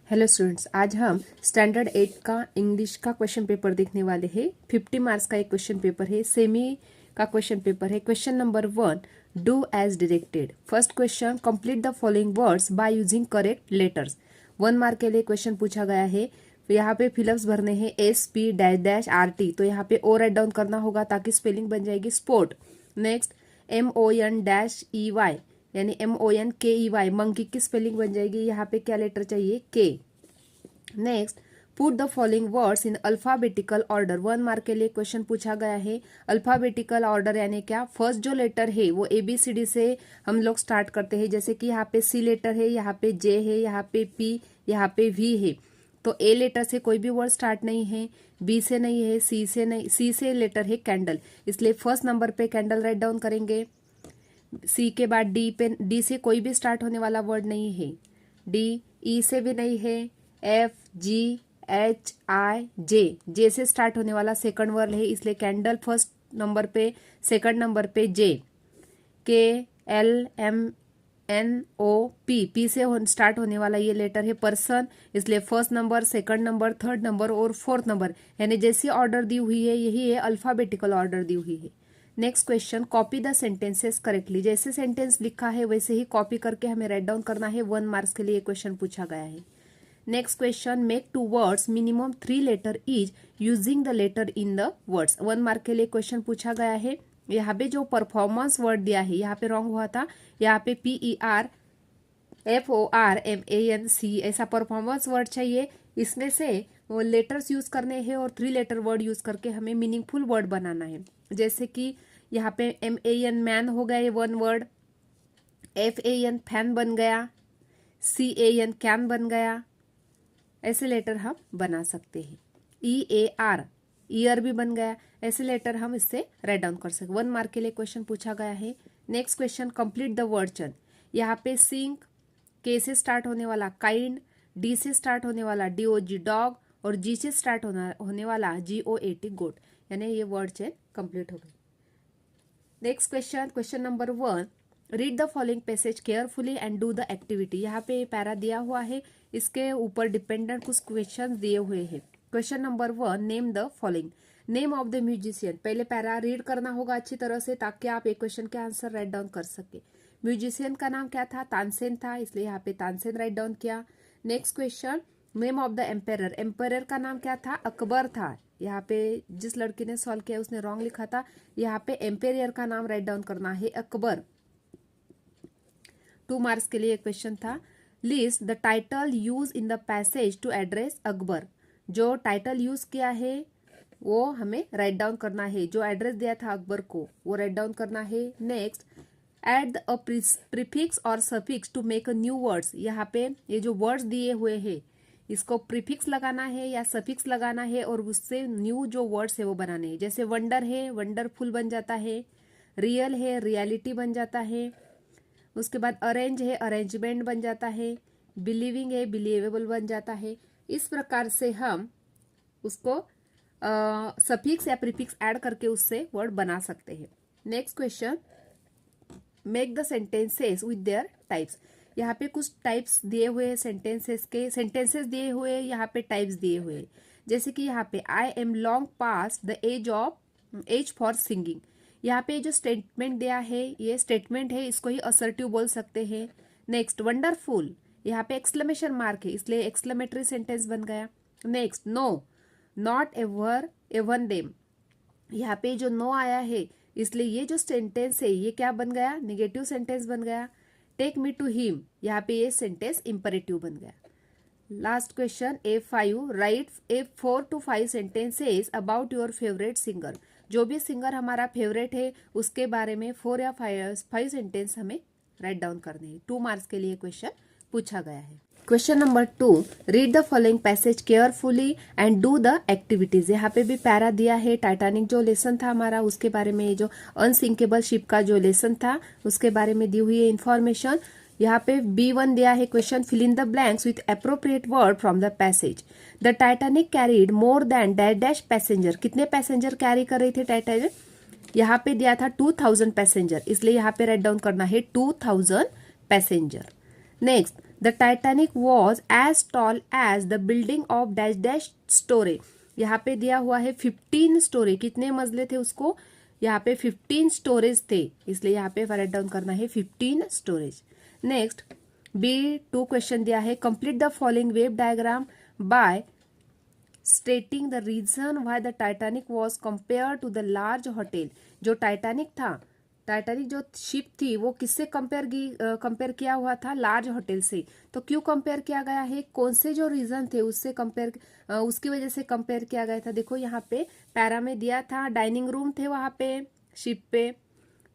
Hello students, आज हम standard 8 का इंग्लिश का क्वेश्चन पेपर देखने वाले हैं। 50 मार्क्स का एक क्वेश्चन पेपर है, सेमी का क्वेश्चन पेपर है। Question number 1, do as directed. First question, complete the following words by using correct letters. 1 mark के लिए क्वेश्चन पूछा गया है। यहाँ पे फिलअप्स भरने हैं SP-RT, तो यहाँ पे ओ राइट डाउन करना होगा ताकि स्पेलिंग बन जाएगी स्पोर्ट। नेक्स्ट, MON-EY यानी MONKEY, मंकी की स्पेलिंग बन जाएगी। यहाँ पे क्या लेटर चाहिए? के। Next, put the following words in alphabetical order. 1 mark के लिए क्वेश्चन पूछा गया है। अल्फाबेटिकल ऑर्डर यानी क्या? फर्स्ट जो लेटर है वो ABCD से हम लोग स्टार्ट करते हैं। जैसे कि यहाँ पे C लेटर है, यहाँ पे J है, यहाँ पे P, यहाँ पे V है। तो A लेटर से कोई भी वर्ड स्टार्ट नहीं है, B से नहीं है, C से नहीं, C से लेटर है कैंडल, इसलिए फर्स्ट नंबर पे कैंडल राइट डाउन करेंगे। C के बाद D से कोई भी स्टार्ट होने वाला वर्ड नहीं है, D, E से भी नहीं है, F-G-H-I-J से स्टार्ट होने वाला सेकंड वर्ड है, इसलिए कैंडल फर्स्ट नंबर पे, सेकंड नंबर पे J। K-L-M-N-O-P, P से स्टार्ट होने वाला ये लेटर है पर्सन, इसलिए first number, second number, third number और फोर्थ नंबर, यानी जैसी ऑर्डर दी हुई है यही है, अल्फाबेटिकल ऑर्डर दी हुई है। Next question, copy the sentences correctly. जैसे सेंटेंस लिखा है वैसे ही कॉपी करके हमें राइट डाउन करना है। 1 मार्क्स के लिए क्वेश्चन पूछा गया है। Next question, make 2 words minimum 3 letter each using the letter in the words. 1 mark के लिए क्वेश्चन पूछा गया है। यहाँ पे जो परफॉर्मेंस वर्ड दिया है यहाँ पे रॉन्ग हुआ था, यहाँ पे PERFORMANC ऐसा परफॉर्मेंस वर्ड चाहिए। इसमें से वो लेटर्स यूज करने हैं और 3 लेटर वर्ड यूज करके हमें मीनिंगफुल वर्ड बनाना है। जैसे कि यहाँ पे MAN मैन हो गया ये 1 वर्ड, FAN फैन बन गया, CAN कैन बन गया, ऐसे लेटर हम बना सकते हैं। EAR ईयर भी बन गया, ऐसे लेटर हम इससे राइट डाउन कर सकते। 1 मार्क के लिए क्वेश्चन पूछा गया है। Next question, complete the word चन। यहाँ पे सिंक, K से स्टार्ट होने वाला काइंड, D से स्टार्ट होने वाला DOG डॉग और G से स्टार्ट होने वाला GOAT गोट, यानी ये वर्ड चेन कंप्लीट हो गई। Next question, question number 1, read the following passage carefully and do the activity. यहाँ पे पैरा दिया हुआ है, इसके ऊपर डिपेंडेंट कुछ क्वेश्चन दिए हुए हैं। Question number 1, name the following. Name of the musician, पहले पैरा रीड करना होगा अच्छी तरह से ताकि आप एक क्वेश्चन के आंसर राइट डाउन कर सके। म्यूजिशियन का नाम क्या था? तानसेन था, इसलिए यहाँ पे तानसेन राइट डाउन किया। Next question, name of the emperor. Emperor का नाम क्या था? अकबर था। यहाँ पे जिस लड़की ने सॉल्व किया उसने रॉन्ग लिखा था, यहाँ पे एम्पेरियर का नाम राइट डाउन करना है अकबर। 2 मार्क्स के लिए क्वेश्चन था। List the title use in the passage to address Akbar. जो टाइटल यूज किया है वो हमें राइट डाउन करना है, जो एड्रेस दिया था अकबर को वो राइट डाउन करना है। Next, add a prefix or suffix to make a new words. यहाँ पे ये जो वर्ड्स दिए हुए हैं इसको प्रीफिक्स लगाना है या सफिक्स लगाना है और उससे न्यू जो वर्ड्स है वो बनाने हैं। जैसे वंडर है, वंडरफुल बन जाता है, रियल है, रियलिटी बन जाता है, उसके बाद अरेंज है, अरेंजमेंट बन जाता है, बिलीविंग है, बिलीवेबल बन जाता है। इस प्रकार से हम उसको सफिक्स या प्रीफिक्स ऐड करके उससे वर्ड बना सकते हैं। Next question, make the sentences with their types. यहाँ पे कुछ टाइप्स दिए हुए हैं सेंटेंसेस के, सेंटेंसेस दिए हुए हैं, यहाँ पे टाइप्स दिए हुए हैं। जैसे कि यहाँ पे I am long past the age for singing. यहाँ पे जो स्टेटमेंट दिया है ये स्टेटमेंट है, इसको ही असर्टिव बोल सकते हैं। नेक्स्ट, वंडरफुल, यहाँ पे एक्सक्लेमेशन मार्क है इसलिए एक्सक्लेमेटरी सेंटेंस बन गया। Next, no, not ever even them, यहाँ पे जो नो आया है इसलिए ये जो सेंटेंस है ये क्या बन गया? निगेटिव सेंटेंस बन गया। टेक मी टू हिम, यहाँ पे ये सेंटेंस इंपरेटिव बन गया। Last question, A5, right A 4 to 5 sentences about your favourite singer. जो भी सिंगर हमारा फेवरेट है उसके बारे में 4 या 5 सेंटेंस हमें राइट डाउन करने हैं। 2 मार्क्स के लिए क्वेश्चन पूछा गया है। Question number 2, read the following passage carefully and do the activities. यहाँ पे भी पैरा दिया है, टाइटैनिक जो लेसन था हमारा उसके बारे में, जो अनसिंकेबल शिप का जो लेसन था उसके बारे में दी हुई है इन्फॉर्मेशन। यहाँ पे B1 दिया है question, fill in the blanks with appropriate word from the passage. The Titanic carried more than dash dash passenger. कितने पैसेंजर कैरी कर रहे थे टाइटैनिक? यहाँ पे दिया था 2000 पैसेंजर, इसलिए यहाँ पे राइट डाउन करना है 2000 passenger. Next, the Titanic was as tall as the building of dash dash story. यहाँ पे दिया हुआ है 15 स्टोरी, कितने मजले थे उसको, यहाँ पे 15 स्टोरेज थे, इसलिए यहाँ पे राइट डाउन करना है 15 स्टोरेज। नेक्स्ट B2 क्वेश्चन दिया है, complete the following web diagram by stating the reason why the Titanic was compare to the large hotel. जो टाइटैनिक था, टाइटैनिक जो शिप थी वो किससे कंपेयर किया हुआ था, लार्ज होटल से। तो क्यों कंपेयर किया गया है, कौन से जो रीजन थे उससे कंपेयर उसकी वजह से कंपेयर किया गया था। देखो यहाँ पे पैरा में दिया था, डाइनिंग रूम थे वहां पे शिप पे,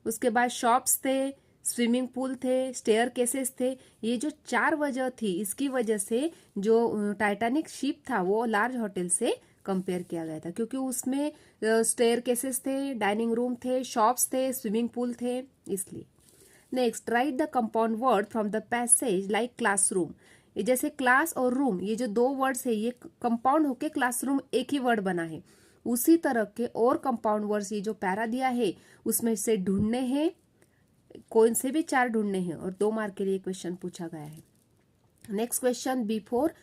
उसके बाद शॉप्स थे, स्विमिंग पूल थे, स्टेयर केसेस थे। ये जो 4 वजह थी, इसकी वजह से जो टाइटैनिक शिप था वो लार्ज होटल से कंपेयर किया गया था, क्योंकि उसमें स्टेयर केसेस थे, डाइनिंग रूम थे, शॉप्स थे, स्विमिंग पूल थे, इसलिए। Next right the compound word from the passage like classroom. ये जैसे क्लास और रूम, ये जो 2 वर्ड्स है ये कंपाउंड होके क्लासरूम एक ही वर्ड बना है, उसी तरह के और कंपाउंड वर्ड्स ये जो पैरा दिया है उसमें से ढूंढने हैं, कौन से भी 4 ढूंढने हैं, और 2 मार्क के लिए क्वेश्चन पूछा गया है। Next question, before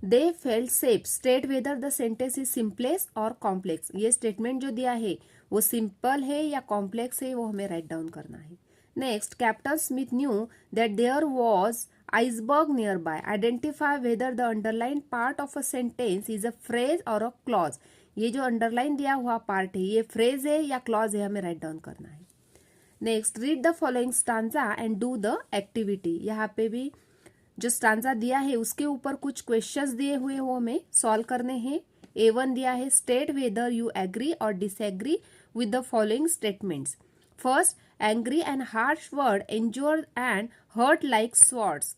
they felt safe state whether the sentence is simplex और कॉम्प्लेक्स। ये स्टेटमेंट जो दिया है वो सिंपल है या कॉम्प्लेक्स है, वो हमें राइट डाउन करना है। Next, captain Smith knew that there was iceberg nearby, identify whether the underline part of a sentence is a phrase or a clause. ये जो अंडरलाइन दिया हुआ पार्ट है ये फ्रेज है या क्लॉज है, हमें राइट डाउन करना है। Next, read the following stanza and do the activity. यहाँ पे भी जो स्टांजा दिया है उसके ऊपर कुछ क्वेश्चंस दिए हुए हो हमें सॉल्व करने हैं। A1 दिया है, state whether you agree or disagree with the following statements. First, angry and harsh word injure and hurt like swords.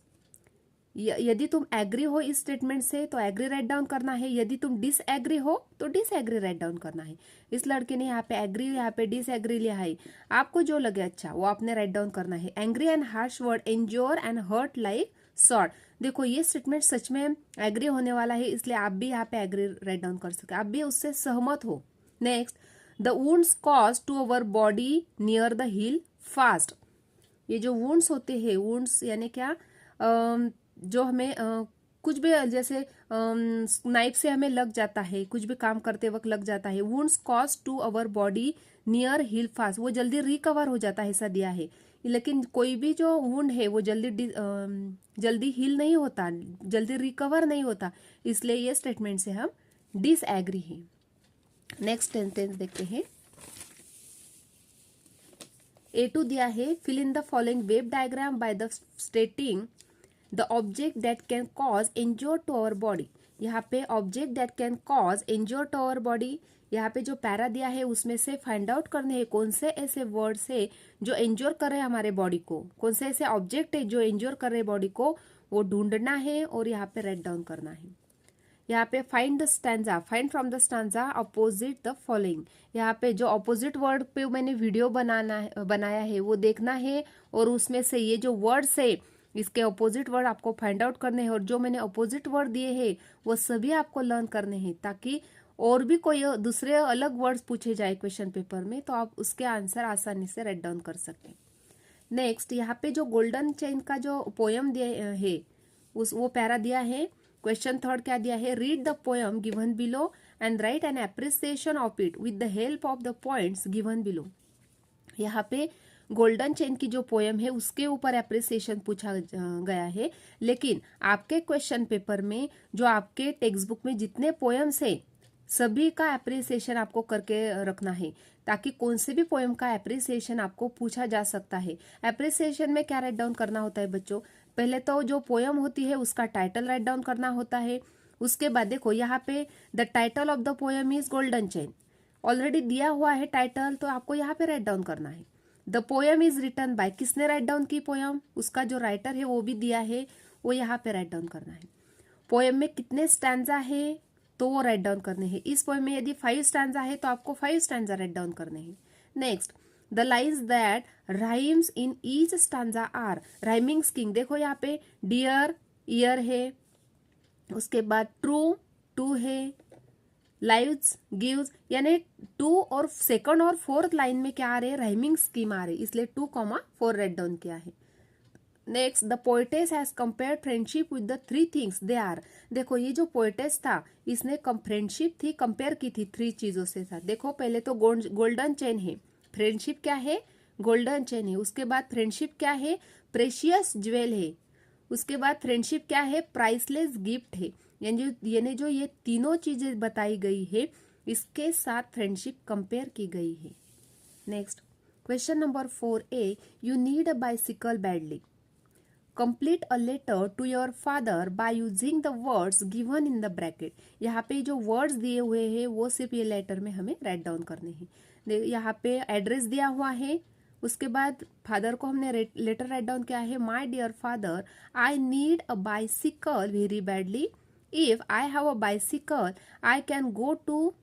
यदि तुम एग्री हो इस स्टेटमेंट से तो एग्री राइट डाउन करना है, यदि तुम डिसएग्री हो तो डिसएग्री राइट डाउन करना है। इस लड़के ने यहाँ पे एग्री, यहाँ पे डिसएग्री लिया है, आपको जो लगे अच्छा वो आपने राइट डाउन करना है। Angry and harsh word injure and hurt like sword. देखो ये स्टेटमेंट सच में एग्री होने वाला है, इसलिए आप भी यहाँ पे एग्री राइट डाउन कर सके, आप भी उससे सहमत हो। Next, the wounds cause to our body near the heal fast. ये जो वुंड्स होते हैं, वुंड्स यानी क्या, जो हमें कुछ भी जैसे नाइफ से हमें लग जाता है, कुछ भी काम करते वक्त लग जाता है। Wounds cause to our body near heal fast, वो जल्दी रिकवर हो जाता है, ऐसा दिया है। लेकिन कोई भी जो वुंड है वो जल्दी हील नहीं होता, जल्दी रिकवर नहीं होता, इसलिए ये स्टेटमेंट से हम डिसएग्री हैं। नेक्स्ट सेंटेंस देखते हैं। A2 दिया है, fill in the following web diagram by the stating the object that can cause injure to our body. यहाँ पे object that can cause injure to our body, यहाँ पे जो पैरा दिया है उसमें से फाइंड आउट करने हैं कौन से ऐसे वर्ड्स है जो इंजोर कर रहे हैं हमारे बॉडी को, कौन से ऐसे ऑब्जेक्ट है जो इंजोर कर रहे हैं बॉडी को, वो ढूंढना है और यहाँ पे राइट डाउन करना है। यहाँ पे find the stanza, find from the stanza opposite the following. यहाँ पे जो अपोजिट वर्ड पे मैंने वीडियो बनाया है वो देखना है, और उसमें से ये जो वर्ड्स है इसके अपोजिट वर्ड आपको फाइंड आउट करने हैं, और जो मैंने अपोजिट वर्ड दिए हैं वो सभी आपको लर्न करने हैं, ताकि और भी कोई दूसरे अलग वर्ड्स पूछे जाए क्वेश्चन पेपर में तो आप उसके आंसर आसानी से राइट डाउन कर सकें। नेक्स्ट, यहाँ पे जो गोल्डन चेन का जो पोयम दिया है वो पैरा दिया है। क्वेश्चन थर्ड क्या दिया है, read the poem given below and right an appreciation of it with the help of the points given below. यहाँ पे गोल्डन चेन की जो पोयम है उसके ऊपर एप्रिसिएशन पूछा गया है, लेकिन आपके क्वेश्चन पेपर में जो आपके टेक्स्ट बुक में जितने पोयम्स है सभी का एप्रिसिएशन आपको करके रखना है, ताकि कौन से भी पोयम का एप्रिसिएशन आपको पूछा जा सकता है। एप्रिसिएशन में क्या राइट डाउन करना होता है बच्चों, पहले तो जो पोयम होती है उसका टाइटल राइट डाउन करना होता है। उसके बाद देखो यहाँ पे the title of the poem is golden chain, already दिया हुआ है टाइटल, तो आपको यहाँ पे राइट डाउन करना है। The poem is written by, किसने राइट डाउन की पोयम, उसका जो राइटर है वो भी दिया है, वो यहाँ पे राइट डाउन करना है। पोयम में कितने स्टैंजा है तो वो राइट डाउन करने हैं। इस पोयम में यदि 5 स्टैंजा है तो आपको 5 स्टैंजा राइट डाउन करने हैं। Next, the lines that rhymes in each stanza are, rhyming scheme देखो यहाँ पे डियर ईयर है, उसके बाद ट्रू टू है, लाइव्स गिव्स, यानी 2 और सेकंड और फोर्थ लाइन में क्या आ रहे हैं, राइमिंग स्कीम आ रही है, इसलिए 2, 4 राइट डाउन किया है। Next, the poetess has compared friendship with the 3 things they are. देखो ये जो पोएटेस था इसने फ्रेंडशिप थी कंपेयर की थी 3 चीजों से साथ। देखो पहले तो गोल्डन चेन है, फ्रेंडशिप क्या है, गोल्डन चेन है। उसके बाद फ्रेंडशिप क्या है, प्रेशियस ज्वेल है। उसके बाद फ्रेंडशिप क्या है, प्राइसलेस गिफ्ट है। यानी जो ये तीनों चीजें बताई गई है इसके साथ फ्रेंडशिप कंपेयर की गई है। Next, question number 4A, you need a bicycle badly. Complete a letter to your father by using the words given in the bracket. यहाँ पे जो वर्ड्स दिए हुए हैं वो सिर्फ ये लेटर में हमें राइट डाउन करने हैं। यहाँ पे एड्रेस दिया हुआ है, उसके बाद फादर को हमने लेटर राइट डाउन किया है, my dear father I need a bicycle very badly. If I have a bicycle I can go to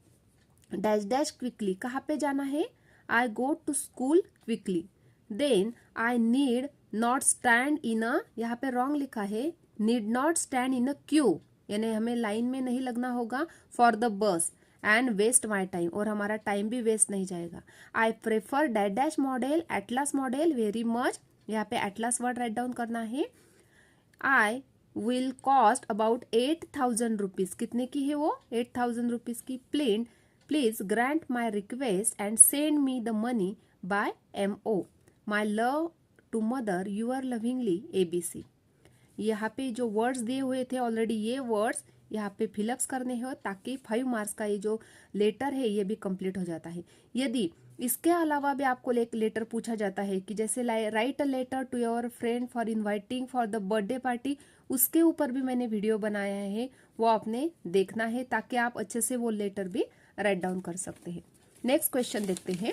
dash dash quickly. कहाँ पे जाना है, I go to school quickly. Then I need not stand in a, यहाँ पे wrong लिखा है, need not stand in a queue, यानी हमें लाइन में नहीं लगना होगा, for the bus and waste my time, और हमारा टाइम भी वेस्ट नहीं जाएगा। I prefer dash dash model atlas model very much, यहाँ पे एटलास वर्ड राइट डाउन करना है। I will cost about 8,000 rupees, कितने की है वो, 8,000 रुपीज की। Please grant my request and send me the money by MO। My love to mother your lovingly ABC। यहाँ पे जो वर्ड्स दिए हुए थे ऑलरेडी ये वर्ड्स यहाँ पे फिलअप्स करने हैं ताकि 5 मार्क्स का ये जो लेटर है ये भी कंप्लीट हो जाता है। यदि इसके अलावा भी आपको एक लेटर पूछा जाता है कि जैसे write a letter to your friend for inviting for the birthday party, उसके ऊपर भी मैंने वीडियो बनाया है, वो आपने देखना है ताकि आप अच्छे से वो लेटर भी राइट डाउन कर सकते हैं। नेक्स्ट क्वेश्चन देखते हैं।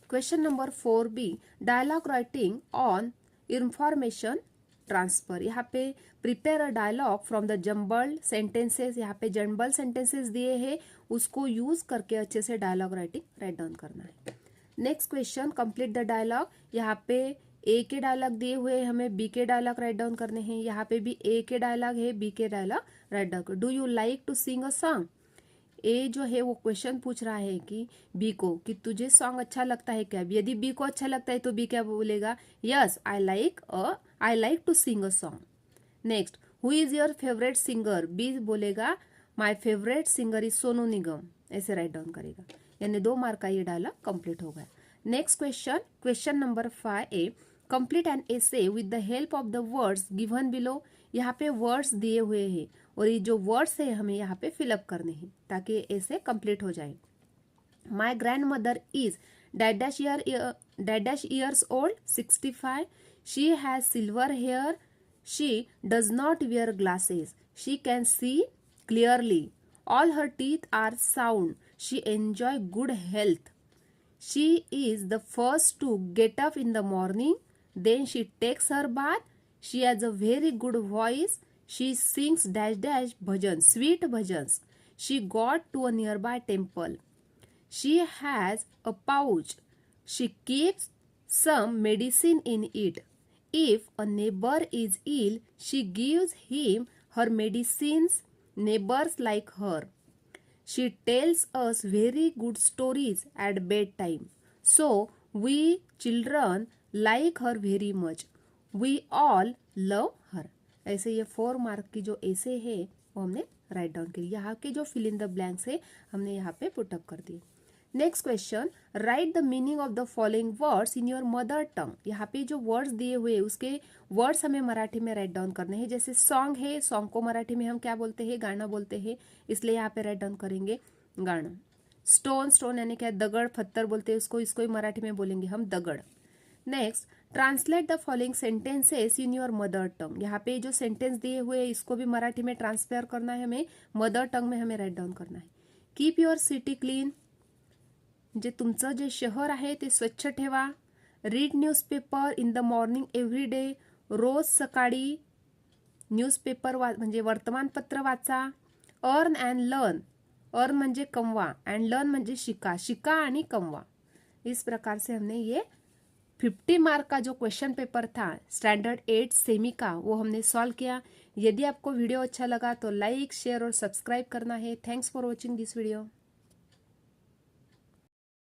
Question number 4B, dialogue writing on information transfer. यहाँ पे prepare a dialogue from the jumbled sentences, यहाँ पे जम्बल सेंटेंसेस दिए हैं, उसको यूज करके अच्छे से डायलॉग राइटिंग राइट डाउन करना है। Next question, complete the dialogue. यहाँ पे A के डायलॉग दिए हुए हैं, हमें B के डायलॉग राइट डाउन करने हैं। यहाँ पे भी A के डायलॉग है, B के डायलॉग राइट डाउन कर। Do you like to sing a song. A जो है वो क्वेश्चन पूछ रहा है कि बी को कि तुझे सॉन्ग अच्छा लगता है क्या। यदि बी को अच्छा लगता है तो बी क्या बोलेगा, yes I like to sing a song. Next, who is your favourite singer. B बोलेगा my favourite singer is Sonu Nigam, ऐसे राइट डाउन करेगा। यानी 2 मार्क का ये डायलॉग कंप्लीट हो गया। Next question, question number 5A, complete an essay with the help of the words given below. यहाँ पे वर्ड्स दिए हुए हैं और ये जो वर्ड्स है हमें यहाँ पे फिलअप करने हैं ताकि ऐसे कंप्लीट हो जाए। My grandmother is dash years old 65। She has silver hair. She does not wear glasses. She can see clearly. All her teeth are sound. She enjoy good health. She is the first to get up in the morning. Then she takes her bath. She has a very good voice. She sings dash dash bhajans, sweet bhajans. She got to a nearby temple. She has a pouch. She keeps some medicine in it. If a neighbor is ill, she gives him her medicines. Neighbors like her. She tells us very good stories at bedtime. So we children like her very much. We all love her. ऐसे ये 4 mark की जो ऐसे है वो हमने write down करी। यहाँ के जो फिल इन द ब्लैंक्स है हमने यहाँ पे पुटअप कर दिए। Next question, right the meaning of the following words in your mother tongue. यहाँ पे जो वर्ड्स दिए हुए उसके वर्ड्स हमें मराठी में राइट डाउन करने हैं। जैसे सॉन्ग है, सॉन्ग को मराठी में हम क्या बोलते हैं, गाना बोलते हैं, इसलिए यहाँ पे राइट डाउन करेंगे गाना। स्टोन यानी क्या, दगड़ पत्थर बोलते हैं उसको, इसको ही मराठी में बोलेंगे हम दगड़। Next, translate the following sentences in your mother tongue. यहाँ पे जो सेंटेंस दिए हुए इसको भी मराठी में ट्रांसफर करना है हमें, मदर टंग में हमें राइट डाउन करना है। कीप युअर सिटी क्लीन, जे तुमचं जे शहर आहे ते स्वच्छ ठेवा। Read newspaper in the morning every day, रोज सकाळी न्यूजपेपर म्हणजे वर्तमानपत्र वाचा। अर्न अँड लर्न, अर्न म्हणजे कमवा, एंड लर्न म्हणजे शिका आणि कमवा। इस प्रकार से हमने ये 50 मार्क का जो क्वेश्चन पेपर था स्टैंडर्ड 8 सेमी का वो हमने सॉल्व किया। यदि आपको वीडियो अच्छा लगा तो लाइक, शेयर और सब्सक्राइब करना है। Thanks for watching this video.